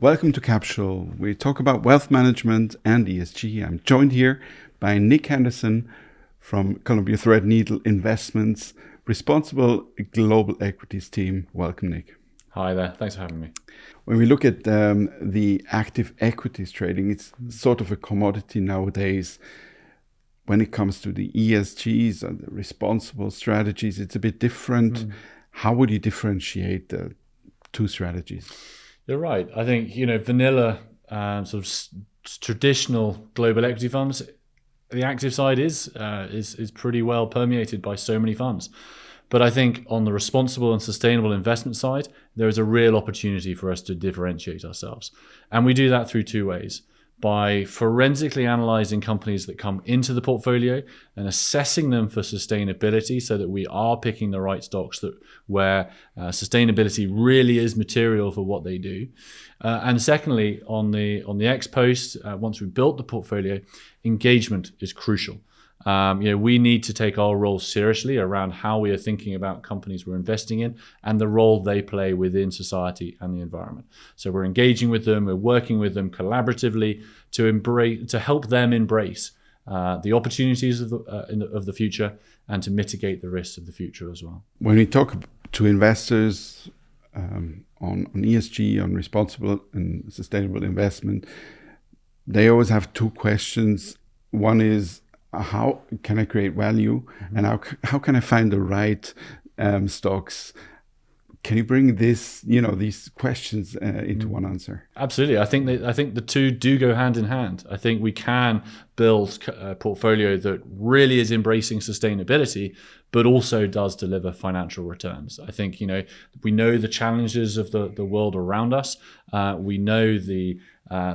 Welcome to Capsule. We talk about wealth management and ESG. I'm joined here by Nick Henderson from Columbia Threadneedle Investments, responsible global equities team. Welcome, Nick. Hi there. Thanks for having me. When we look at the active equities trading, it's sort of a commodity nowadays. When it comes to the ESGs and the responsible strategies, it's a bit different. How would you differentiate the two strategies? You're right. I think, vanilla traditional global equity funds, the active side is pretty well permeated by so many funds. But I think on the responsible and sustainable investment side, there is a real opportunity for us to differentiate ourselves. And we do that through two ways. By forensically analyzing companies that come into the portfolio and assessing them for sustainability so that we are picking the right stocks where sustainability really is material for what they do. And secondly, on the ex post, once we've built the portfolio, engagement is crucial. We need to take our role seriously around how we are thinking about companies we're investing in and the role they play within society and the environment. So we're engaging with them, we're working with them collaboratively to help them embrace the opportunities of the future and to mitigate the risks of the future as well. When we talk to investors on ESG, on responsible and sustainable investment, they always have two questions. One is, how can I create value, and how can I find the right stocks? Can you bring these questions into one answer? Absolutely. I think the two do go hand in hand. I think we can build a portfolio that really is embracing sustainability, but also does deliver financial returns. I think we know the challenges of the world around us. We know the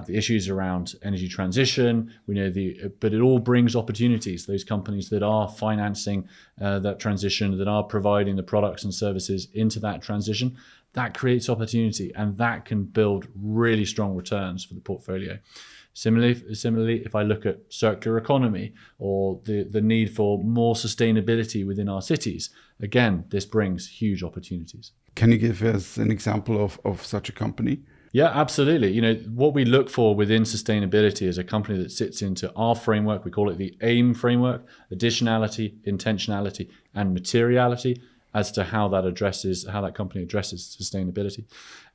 issues around energy transition. We know but it all brings opportunities. Those companies that are financing that transition, that are providing the products and services into that transition, that creates opportunity, and that can build really strong returns for the portfolio. Similarly, if I look at circular economy or the need for more sustainability within our cities, again, this brings huge opportunities. Can you give us an example of such a company? Yeah, absolutely. What we look for within sustainability is a company that sits into our framework. We call it the AIM framework: additionality, intentionality, and materiality, as to how that company addresses sustainability.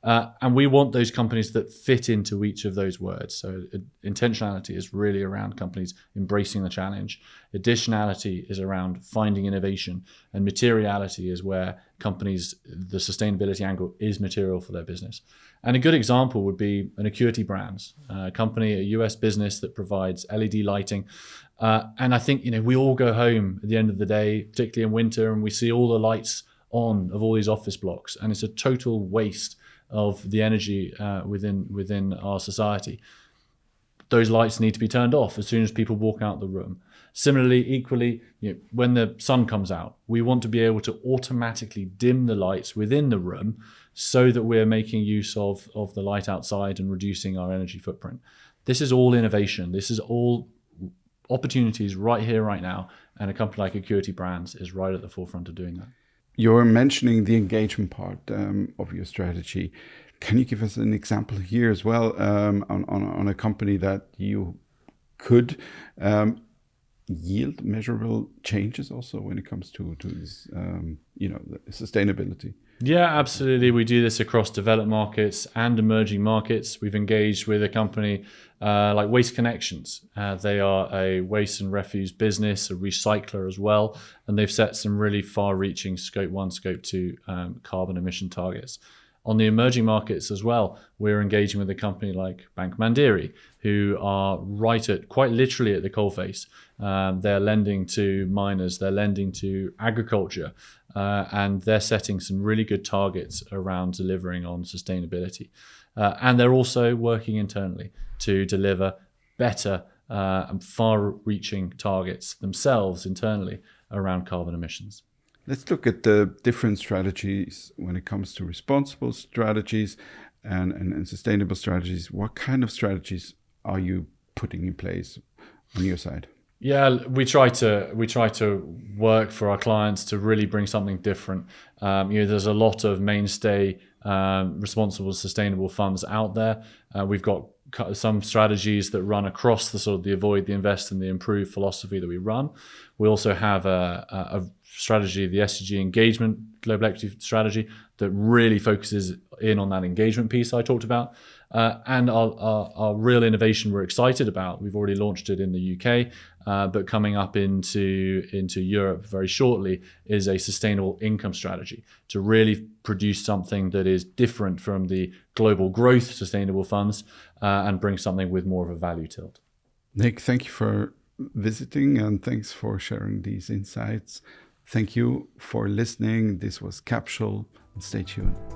And we want those companies that fit into each of those words. So intentionality is really around companies embracing the challenge. Additionality is around finding innovation. And materiality is where the sustainability angle is material for their business. And a good example would be an Acuity Brands, a company, a US business that provides LED lighting. And I think, we all go home at the end of the day, particularly in winter, and we see all the lights on of all these office blocks. And it's a total waste of the energy within our society. Those lights need to be turned off as soon as people walk out the room. Similarly, equally, when the sun comes out, we want to be able to automatically dim the lights within the room so that we're making use of the light outside and reducing our energy footprint. This is all innovation. This is all opportunities right here, right now. And a company like Acuity Brands is right at the forefront of doing that. You're mentioning the engagement part of your strategy. Can you give us an example here as well on a company that you could yield measurable changes also when it comes to this, sustainability? Yeah, absolutely. We do this across developed markets and emerging markets. We've engaged with a company like Waste Connections. They are a waste and refuse business, a recycler as well, and they've set some really far-reaching Scope 1, Scope 2 carbon emission targets. On the emerging markets as well, we're engaging with a company like Bank Mandiri, who are quite literally at the coalface. They're lending to miners, they're lending to agriculture, and they're setting some really good targets around delivering on sustainability. And they're also working internally to deliver better and far-reaching targets themselves internally around carbon emissions. Let's look at the different strategies when it comes to responsible strategies and sustainable strategies. What kind of strategies are you putting in place on your side? Yeah, we try to work for our clients to really bring something different. There's a lot of mainstay responsible, sustainable funds out there. We've got some strategies that run across the sort of the avoid, the invest, and the improve philosophy that we run. We also have a strategy, the SDG engagement global equity strategy, that really focuses in on that engagement piece I talked about. And our real innovation we're excited about, we've already launched it in the UK, but coming up into Europe very shortly, is a sustainable income strategy to really produce something that is different from the global growth sustainable funds and bring something with more of a value tilt. Nick, thank you for visiting and thanks for sharing these insights. Thank you for listening. This was Capsule. Stay tuned.